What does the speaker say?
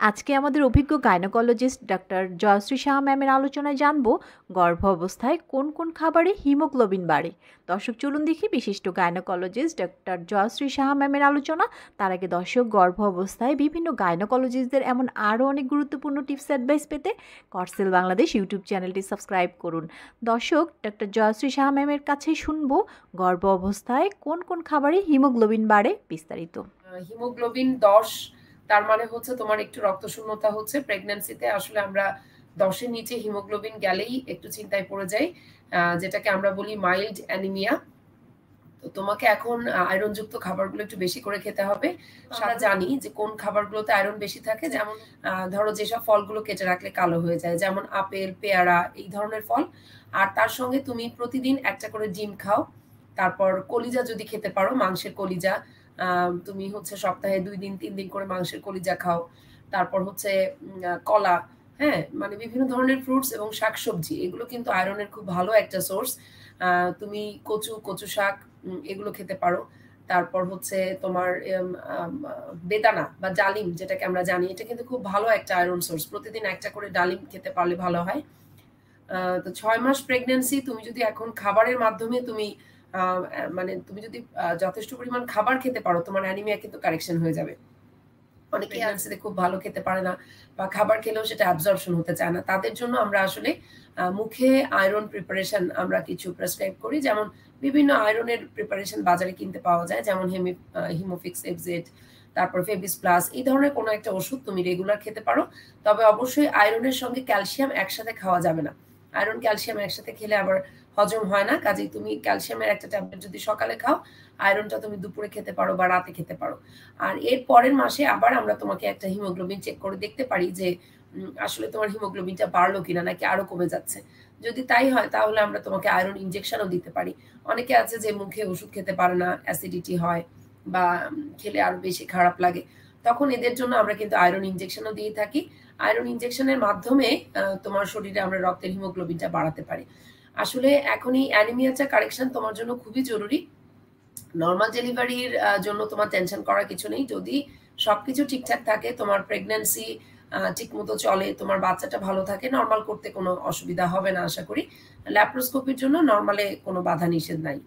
আজকে আমাদের অভিজ্ঞ গাইনোকোলজিস্ট ডাক্তার জয়শ্রী সাহা ম্যামের আলোচনায় জানব গর্ভ অবস্থায় কোন কোন খাবারে হিমোগ্লোবিন বাড়ে। দর্শক চলুন দেখি বিশিষ্ট গাইনোকোলজিস্ট ডাক্তার জয়শ্রী সাহা ম্যামের আলোচনা। তার আগে দর্শক গর্ভ অবস্থায় বিভিন্ন গাইনোকোলজিস্টদের এমন আরও অনেক গুরুত্বপূর্ণ টিপস অ্যাডভাইস পেতে কর্সেল বাংলাদেশ ইউটিউব চ্যানেলটি সাবস্ক্রাইব করুন। দর্শক ডাক্তার জয়শ্রী সাহা ম্যামের কাছেই শুনবো গর্ভ অবস্থায় কোন কোন খাবারে হিমোগ্লোবিন বাড়ে বিস্তারিত। হিমোগ্লোবিন 10, তার মানে হচ্ছে তোমার একটু রক্ত শূন্যতা হচ্ছে। প্রেগন্যান্সিতে আসলে আমরা 10-এর নিচে হিমোগ্লোবিন গেলেই একটু চিন্তায় পড়ে যাই, যেটাকে আমরা বলি মাইল্ড অ্যানিমিয়া। তো তোমাকে এখন আয়রনযুক্ত খাবারগুলো একটু বেশি করে খেতে হবে। আমরা জানি যে কোন খাবারগুলোতে আয়রন বেশি থাকে, যেমন ধরো যেসব ফলগুলো কেটে রাখলে কালো হয়ে যায়, যেমন আপেল, পেয়ারা, এই ধরনের ফল। আর তার সঙ্গে তুমি প্রতিদিন একটা করে ডিম খাও। তারপর কলিজা যদি খেতে পারো, মাংসের কলিজা, তুমি হচ্ছে সপ্তাহে 2 দিন 3 দিন করে মাংসের কলিজা খাও। তারপর হচ্ছে কলা, হ্যাঁ, মানে বিভিন্ন ধরনের ফ্রুটস এবং শাকসবজি, এগুলো কিন্তু আয়রনের খুব ভালো একটা সোর্স। তুমি কচু শাক এগুলো খেতে পারো। তারপর হচ্ছে তোমার বেদানা বা ডালিম, যেটাকে আমরা জানি, এটা কিন্তু খুব ভালো একটা আয়রন সোর্স। প্রতিদিন একটা করে ডালিম খেতে পারলে ভালো হয়। তো 6 মাস প্রেগন্যান্সি তুমি যদি এখন খাবারের মাধ্যমে তুমি মানে তুমি যদি যথেষ্ট পরিমাণ খাবার খেতে পারো, তোমার অ্যানিমিয়া কিন্তু কারেকশন হয়ে যাবে। অনেকে প্রেগন্যান্সিতে খুব ভালো খেতে পারে না বা খাবার খেলেও সেটা অ্যাবজর্পশন হতে চায় না, তাদের জন্য আমরা আসলে মুখে আয়রন প্রিপারেশন আমরা কিছু প্রেসক্রাইব করি। যেমন বিভিন্ন আয়রনের প্রিপারেশন বাজারে কিনতে পাওয়া যায়, যেমন হিমোফিক্স এফজেড, তারপর ফেবিস প্লাস, এই ধরনের কোনো একটা ওষুধ তুমি রেগুলার খেতে পারো। তবে অবশ্যই আয়রনের সঙ্গে ক্যালসিয়াম একসাথে খাওয়া যাবে না। আয়রন ক্যালসিয়াম একসাথে খেলে আবার হজম হয় না। কাজেই তুমি ক্যালসিয়ামের একটা ট্যাবলেট যদি সকালে খাও, আয়রনটা তুমি দুপুরে খেতে পারো বা রাতে খেতে পারো। আর এর পরের মাসে আবার আমরা তোমাকে একটা হিমোগ্লোবিন চেক করে দেখতে পারি যে আসলে তোমার হিমোগ্লোবিনটা বাড়লো কিনা, নাকি আরো কমে যাচ্ছে। যদি তাই হয় তাহলে আমরা তোমাকে আয়রন ইনজেকশনও দিতে পারি। অনেকে আছে যে মুখে ওষুধ খেতে পারে না, অ্যাসিডিটি হয় বা খেলে আরো বেশি খারাপ লাগে, তখন এদের জন্য আমরা কিন্তু আয়রন ইনজেকশনও দিয়ে থাকি। আয়রন ইনজেকশনের মাধ্যমে তোমার শরীরে আমরা রক্তের হিমোগ্লোবিনটা বাড়াতে পারি। আসলে এখন এই অ্যানিমিয়াটা কারেকশন তোমার জন্য খুবই জরুরি। নর্মাল ডেলিভারির জন্য তোমার টেনশন করার কিছু নেই। যদি সবকিছু ঠিকঠাক থাকে, তোমার প্রেগন্যান্সি ঠিকমতো চলে, তোমার বাচ্চাটা ভালো থাকে, নর্মাল করতে কোনো অসুবিধা হবে না আশা করি। ল্যাপ্রোস্কোপির জন্য নর্মালে কোনো বাধা নিষেধ নাই।